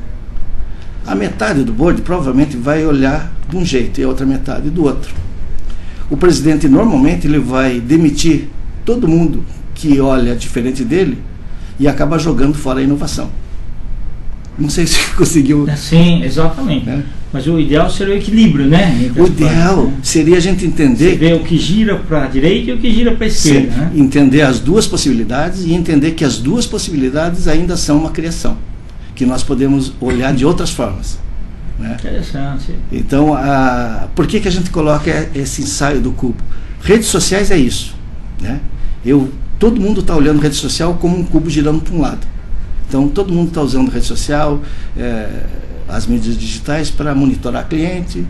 A metade do board provavelmente vai olhar de um jeito e a outra metade do outro. O presidente normalmente ele vai demitir todo mundo que olha diferente dele e acaba jogando fora a inovação. Não sei se conseguiu. Sim, exatamente. Mas o ideal seria o equilíbrio, né? O ideal seria a gente entender. Você vê o que gira para a direita e o que gira para a esquerda. Né? Entender as duas possibilidades e entender que as duas possibilidades ainda são uma criação, que nós podemos olhar de outras formas. Né? Interessante. Então, por que a gente coloca esse ensaio do cubo? Redes sociais é isso. Né? Todo mundo está olhando rede social como um cubo girando para um lado. Então, todo mundo está usando rede social, as mídias digitais para monitorar cliente,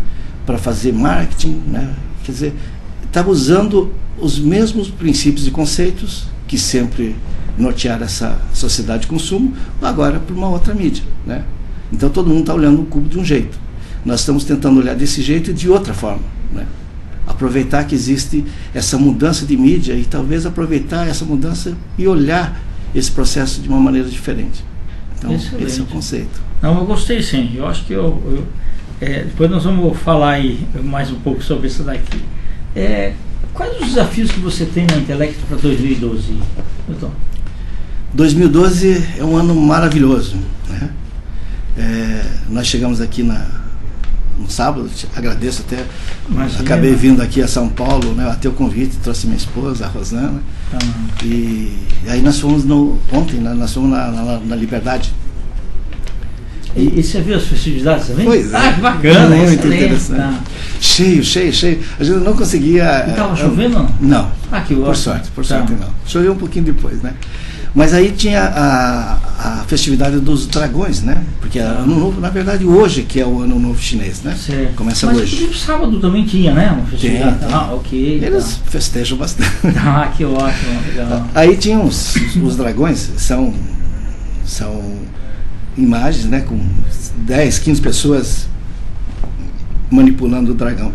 para fazer marketing. Né? Quer dizer, está usando os mesmos princípios e conceitos que sempre nortearam essa sociedade de consumo, agora para uma outra mídia. Né? Então, todo mundo está olhando o cubo de um jeito. Nós estamos tentando olhar desse jeito e de outra forma. Né? Aproveitar que existe essa mudança de mídia e talvez aproveitar essa mudança e olhar esse processo de uma maneira diferente. Então, excelente. Esse é o conceito. Não, eu gostei sim. Eu acho que depois nós vamos falar aí mais um pouco sobre isso daqui. Quais os desafios que você tem na Intelecto para 2012, Milton? 2012 é um ano maravilhoso. Né? Nós chegamos aqui no sábado, agradeço até. Imagina. Acabei vindo aqui a São Paulo, né, até o convite, trouxe minha esposa, a Rosana. E aí nós fomos ontem, né, nós fomos na Liberdade. E você viu as festividades também? Pois é. Que bacana, muito interessante. Tá. Cheio. A gente não conseguia. E estava chovendo? Não. Que por sorte não. Choveu um pouquinho depois, né? Mas aí tinha a festividade dos dragões, né? Porque Ano Novo, na verdade, hoje que é o Ano Novo chinês, né? Certo. Começa mas hoje. Mas sábado também tinha, né? Uma festividade. Ok. Eles festejam bastante. Que ótimo, legal. Aí tinha os dragões, são imagens, né? Com 10, 15 pessoas manipulando o dragão.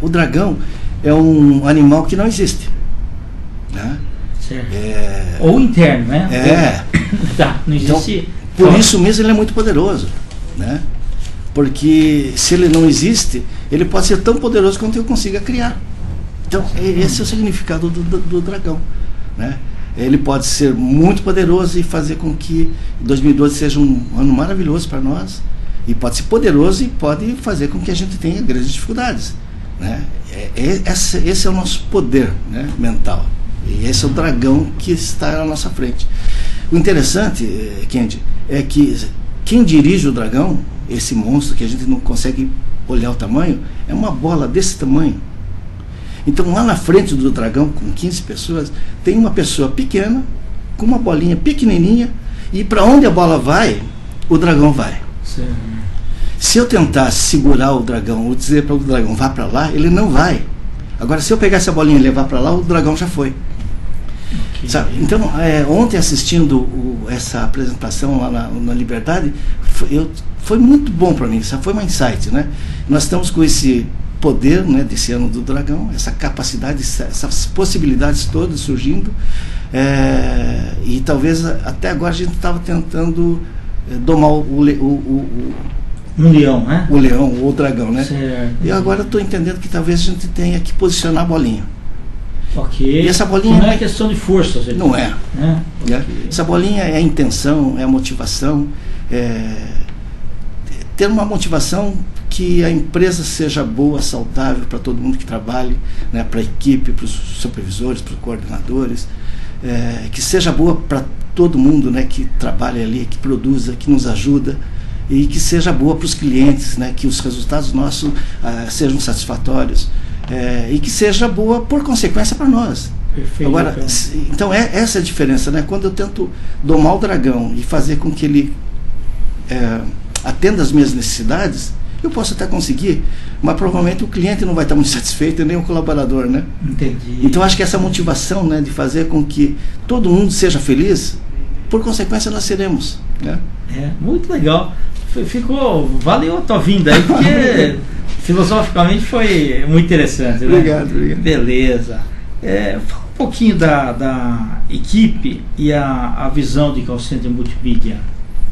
O dragão é um animal que não existe. Né? Ou interno, né? Não existe. Então, por isso mesmo ele é muito poderoso, né? Porque se ele não existe, ele pode ser tão poderoso quanto eu consiga criar. Então, esse é o significado do dragão, né? Ele pode ser muito poderoso e fazer com que 2012 seja um ano maravilhoso para nós, e pode ser poderoso e pode fazer com que a gente tenha grandes dificuldades, né? Esse é o nosso poder, né, mental. E esse é o dragão que está na nossa frente. O interessante, Kendi, é que quem dirige o dragão, esse monstro que a gente não consegue olhar o tamanho, é uma bola desse tamanho. Então lá na frente do dragão, com 15 pessoas, tem uma pessoa pequena, com uma bolinha pequenininha, e para onde a bola vai, o dragão vai. Sim. Se eu tentar segurar o dragão, ou dizer para o dragão, vá para lá, ele não vai. Agora, se eu pegar essa bolinha e levar para lá, o dragão já foi. Sabe? Então, ontem assistindo essa apresentação lá na Liberdade, foi muito bom para mim, foi um insight, né? Nós estamos com esse poder, né, desse ano do dragão, essa capacidade, essas possibilidades todas surgindo, e talvez até agora a gente estava tentando domar um leão, né? O leão ou o dragão, né? Certo. E agora estou entendendo que talvez a gente tenha que posicionar a bolinha. Ok. E essa bolinha não é questão de força, não é. Né? Okay. Essa bolinha é a intenção, é a motivação, ter uma motivação que a empresa seja boa, saudável para todo mundo que trabalhe, né, para a equipe, para os supervisores, para os coordenadores, que seja boa para todo mundo, né, que trabalha ali, que produza, que nos ajuda, e que seja boa para os clientes, né, que os resultados nossos sejam satisfatórios, e que seja boa por consequência para nós. Perfeito. Agora, então essa é a diferença, né? Quando eu tento domar o dragão e fazer com que ele atenda às minhas necessidades, Eu posso até conseguir, mas provavelmente o cliente não vai estar muito satisfeito e nem o colaborador, né? Entendi. Então acho que essa motivação, né, de fazer com que todo mundo seja feliz, por consequência nós seremos, né? Muito legal. Valeu a tua vinda aí, porque filosoficamente foi muito interessante, né? Obrigado. Beleza. Fala um pouquinho da equipe e a visão de call center multimídia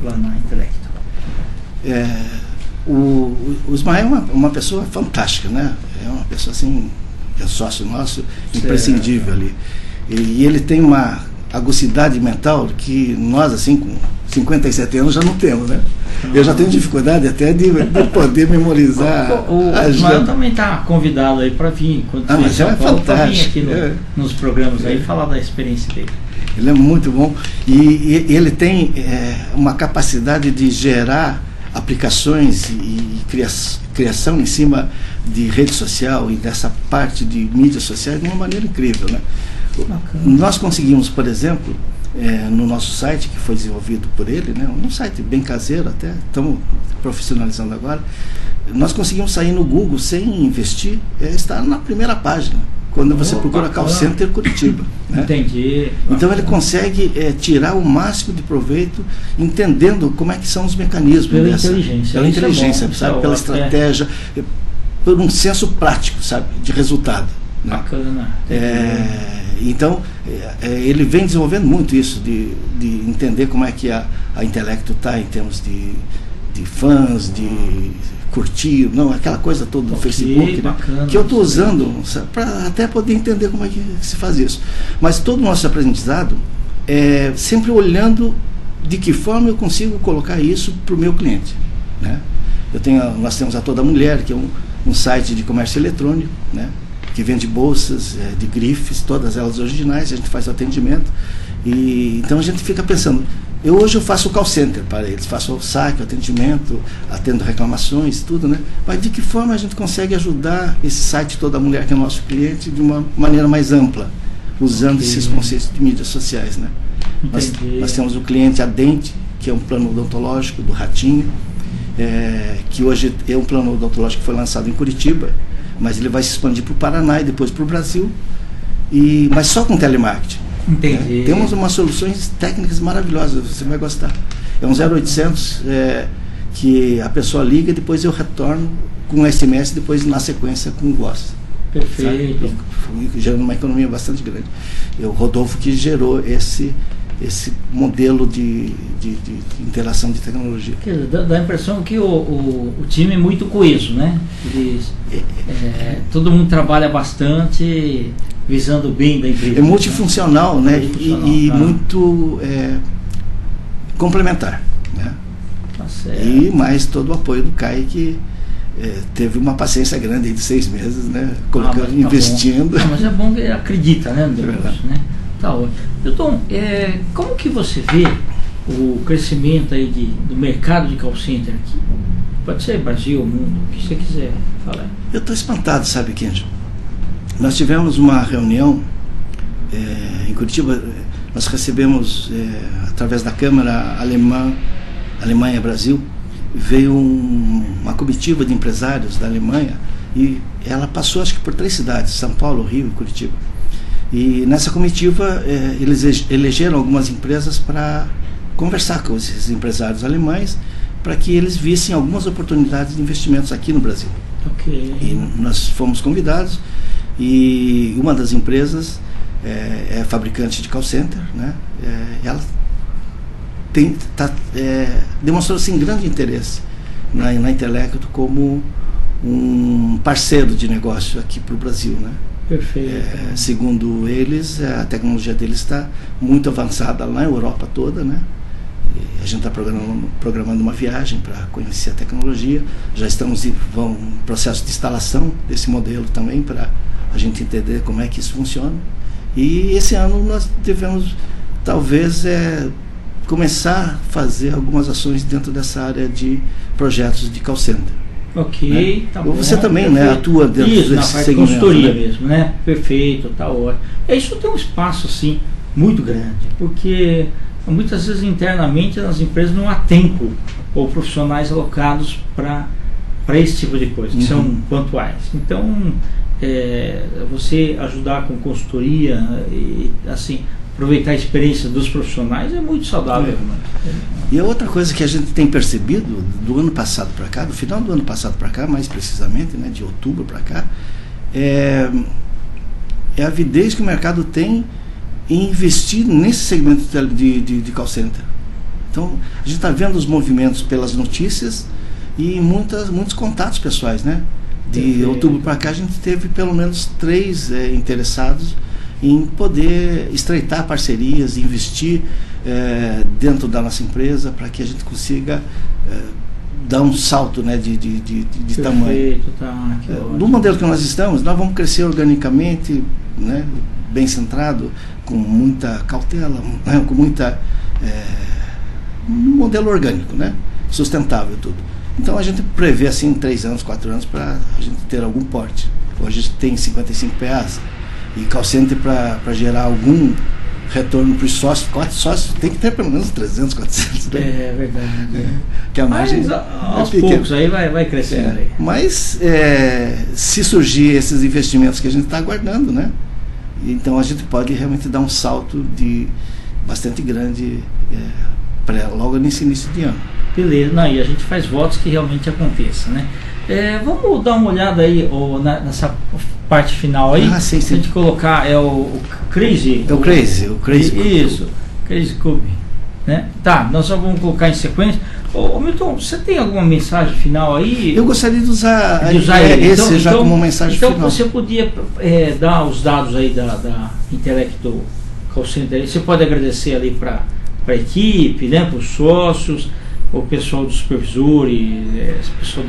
lá na Intelecto. O Ismael é uma pessoa fantástica, né? É uma pessoa assim, é sócio nosso, imprescindível ali. E ele tem uma aguçidade mental que nós, assim, com 57 anos já não temos, né? Eu já tenho dificuldade até de poder memorizar. O Ismael também está convidado aí para vir. Mas é fantástico. Vir aqui nos programas aí falar da experiência dele. Ele é muito bom e ele tem uma capacidade de gerar aplicações e criação em cima de rede social e dessa parte de mídias sociais de uma maneira incrível, né? Nós conseguimos, por exemplo, no nosso site, que foi desenvolvido por ele, né, um site bem caseiro até, estamos profissionalizando agora, nós conseguimos sair no Google sem investir, estar na primeira página, quando você procura Call Center Curitiba. Né? Entendi. Então ele consegue tirar o máximo de proveito, entendendo como é que são os mecanismos pela inteligência. Pela inteligência, sabe? Pela estratégia, por um senso prático, sabe? De resultado. Né? Bacana. Então, ele vem desenvolvendo muito isso, de entender como é que a Intelecto está em termos de fãs, de curtir, aquela coisa toda do Facebook, bacana, né? Que eu estou usando para até poder entender como é que se faz isso. Mas todo o nosso aprendizado é sempre olhando de que forma eu consigo colocar isso para o meu cliente. Né? Nós temos a Toda Mulher, que é um site de comércio eletrônico, né? Que vende bolsas de grifes, todas elas originais, a gente faz o atendimento. Então a gente fica pensando, hoje eu faço o call center para eles, faço o saque, o atendimento, atendo reclamações, tudo, né? Mas de que forma a gente consegue ajudar esse site Toda Mulher, que é o nosso cliente, de uma maneira mais ampla, usando esses conceitos de mídias sociais, né? Nós temos o cliente Adente, que é um plano odontológico do Ratinho, que hoje é um plano odontológico que foi lançado em Curitiba, mas ele vai se expandir para o Paraná e depois para o Brasil, mas só com telemarketing. Entendi. Temos umas soluções técnicas maravilhosas, você vai gostar. É um 0800 que a pessoa liga e depois eu retorno com um SMS, depois na sequência com voz. Perfeito. Gerando uma economia bastante grande. O Rodolfo que gerou esse modelo de interação de tecnologia. Dá a impressão que o time é muito coeso, né? Todo mundo trabalha bastante visando o bem da empresa. É multifuncional, né? E muito complementar. Né? Tá certo. E mais todo o apoio do CAI, que teve uma paciência grande de 6 meses, né? Colocando, tá investindo. Mas é bom que ele acredita, né? No negócio, né? Tá ótimo. Milton, como que você vê o crescimento aí do mercado de call center aqui? Pode ser Brasil, mundo, o que você quiser falar. Eu estou espantado, sabe, Kenji? Nós tivemos uma reunião em Curitiba, nós recebemos, através da Câmara Alemanha-Brasil, veio uma comitiva de empresários da Alemanha e ela passou, acho que por 3 cidades, São Paulo, Rio e Curitiba. E nessa comitiva eles elegeram algumas empresas para conversar com esses empresários alemães para que eles vissem algumas oportunidades de investimentos aqui no Brasil. Okay. E nós fomos convidados e uma das empresas é fabricante de call center, né? Ela demonstrou assim, grande interesse na Intelecto como um parceiro de negócio aqui para o Brasil, né? Perfeito. Segundo eles, a tecnologia deles está muito avançada lá na Europa toda, né? E a gente está programando uma viagem para conhecer a tecnologia. Já estamos em processo de instalação desse modelo também para a gente entender como é que isso funciona. E esse ano nós devemos, talvez, começar a fazer algumas ações dentro dessa área de projetos de call center. Ok, tá bom. Você também, perfeito. Né, atua dentro isso, desse na parte segmento, de consultoria, né? mesmo, né? Perfeito, tá ótimo. Isso tem um espaço, assim, muito grande, porque muitas vezes internamente nas empresas não há tempo ou profissionais alocados para para esse tipo de coisa, que são pontuais. Então, você ajudar com consultoria e assim aproveitar a experiência dos profissionais é muito saudável. E a outra coisa que a gente tem percebido do ano passado para cá, do final do ano passado para cá, mais precisamente, né, de outubro para cá, é a avidez que o mercado tem em investir nesse segmento de call center. Então, a gente está vendo os movimentos pelas notícias e muitos contatos pessoais, né? De outubro para cá a gente teve pelo menos 3 interessados em poder estreitar parcerias, investir dentro da nossa empresa para que a gente consiga dar um salto, né, de tamanho. Tá, do modelo que nós estamos, nós vamos crescer organicamente, né, bem centrado, com muita cautela, né, com muita um modelo orgânico, né, sustentável tudo. Então a gente prevê assim 3 anos, 4 anos para a gente ter algum porte. Hoje a gente tem 55 PAs e call center para gerar algum retorno para os sócios, 4 sócios tem que ter pelo menos 300, 400. Né? É verdade. Que a margem aos poucos aí vai crescendo. Aí. Mas se surgir esses investimentos que a gente está aguardando, né? Então a gente pode realmente dar um salto bastante grande logo nesse início de ano. Beleza, não, e a gente faz votos que realmente aconteça, né? Vamos dar uma olhada aí nessa parte final aí. Sim. A gente colocar o Crazy. É o Crazy. Isso, Crazy Cube, né? Tá, nós só vamos colocar em sequência. Ô Milton, você tem alguma mensagem final aí? Eu gostaria de usar esse já como mensagem final. Então você podia dar os dados aí da Intelecto Call Center. Você pode agradecer ali para a equipe, né, para os sócios, o pessoal do supervisor e o pessoal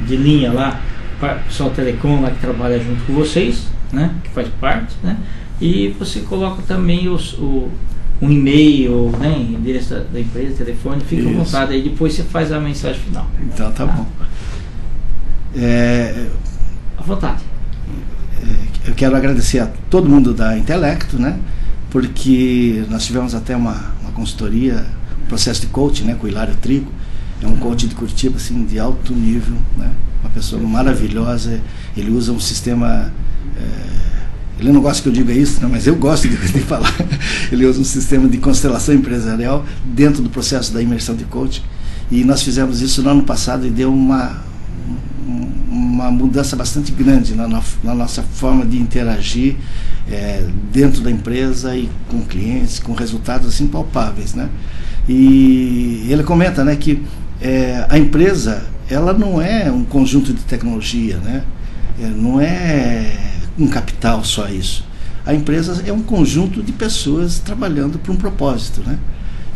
de linha lá, o pessoal telecom lá que trabalha junto com vocês, né, que faz parte, né, e você coloca também um e-mail, né, endereço da empresa, telefone, fica à vontade, aí depois você faz a mensagem final. Então tá bom. À vontade. Eu quero agradecer a todo mundo da Intelecto, né, porque nós tivemos até uma consultoria, processo de coaching, né, com o Hilário Trigo, é um coach de Curitiba, assim, de alto nível, né, uma pessoa maravilhosa. Ele usa um sistema, ele não gosta que eu diga isso, né, mas eu gosto de falar. Ele usa um sistema de constelação empresarial dentro do processo da imersão de coaching, e nós fizemos isso no ano passado e deu uma mudança bastante grande na nossa forma de interagir dentro da empresa e com clientes, com resultados assim palpáveis, né? E ele comenta, né, que a empresa, ela não é um conjunto de tecnologia, né? Não é um capital só isso. A empresa é um conjunto de pessoas trabalhando para um propósito, né?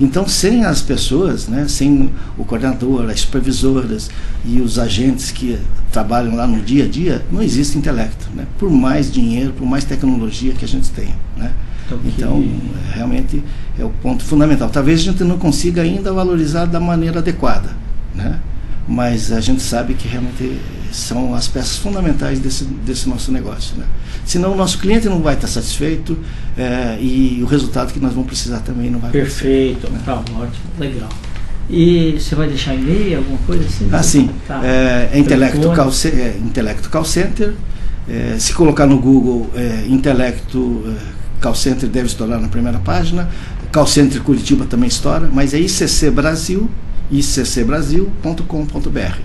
Então, sem as pessoas, né, sem o coordenador, as supervisoras e os agentes que trabalham lá no dia a dia, não existe intelecto, né? Por mais dinheiro, por mais tecnologia que a gente tenha, né? Então, realmente é o ponto fundamental. Talvez a gente não consiga ainda valorizar da maneira adequada, né? Mas a gente sabe que realmente são as peças fundamentais desse nosso negócio, né? Senão o nosso cliente não vai estar satisfeito e o resultado que nós vamos precisar também não vai acontecer. Perfeito, né? Tá ótimo, legal. E você vai deixar e-mail, alguma coisa assim? Sim. Tá. Intelecto Call Center. Se colocar no Google Intelecto Call Center, deve estourar na primeira página. Call Center Curitiba também estoura, mas é iccbrasil.com.br.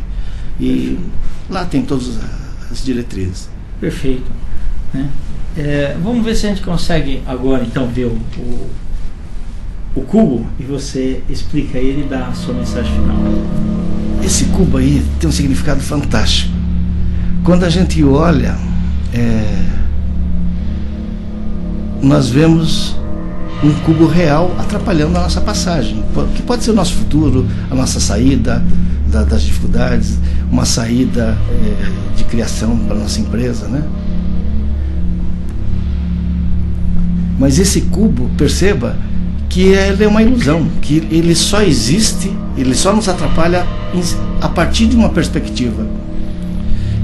E lá tem todas as diretrizes. Perfeito. Né? Vamos ver se a gente consegue agora então ver o cubo e você explica ele e dá a sua mensagem final. Esse cubo aí tem um significado fantástico. Quando a gente olha, nós vemos um cubo real atrapalhando a nossa passagem, que pode ser o nosso futuro, a nossa saída das dificuldades, uma saída de criação para a nossa empresa, né? Mas esse cubo, perceba que ele é uma ilusão, que ele só existe, ele só nos atrapalha a partir de uma perspectiva.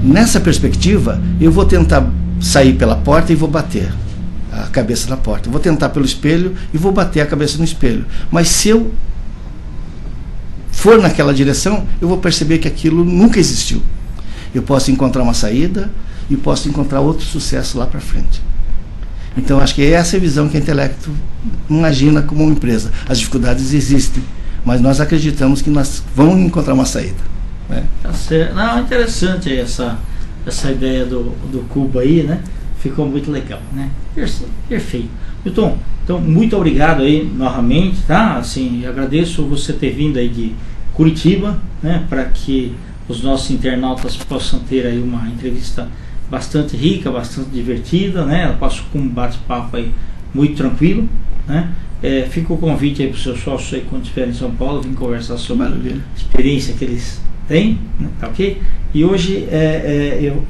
Nessa perspectiva, eu vou tentar sair pela porta e vou bater a cabeça na porta. Eu vou tentar pelo espelho e vou bater a cabeça no espelho. Mas se eu for naquela direção, eu vou perceber que aquilo nunca existiu. eu posso encontrar uma saída e posso encontrar outro sucesso lá para frente. Então, acho que é essa a visão que a Intelecto imagina como uma empresa. As dificuldades existem, mas nós acreditamos que nós vamos encontrar uma saída. Né? Tá certo. Não, interessante essa ideia do cubo aí, né? Ficou muito legal, né? Perfeito. Milton, então, muito obrigado aí novamente, tá? Assim, agradeço você ter vindo aí de Curitiba, né? Para que os nossos internautas possam ter aí uma entrevista bastante rica, bastante divertida, né? Ela passou com um bate-papo aí muito tranquilo, né? Fica o convite aí para os seus sócios aí quando estiverem em São Paulo, vir conversar sobre a experiência que eles têm, né? Tá ok? E hoje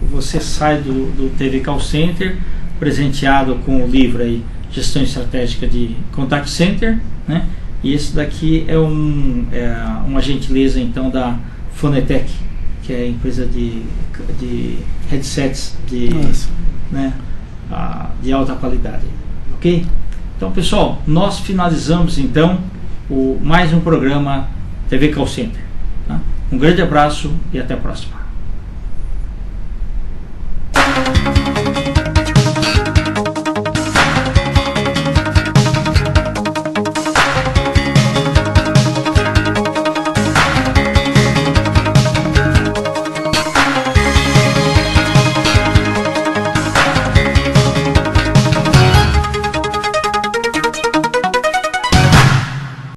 você sai do TV Call Center presenteado com o livro aí Gestão Estratégica de Contact Center, né? E esse daqui é uma gentileza então da Fonetec, que é a empresa de headsets de alta qualidade, ok? Então, pessoal, nós finalizamos então mais um programa TV Call Center, tá? Um grande abraço e até a próxima.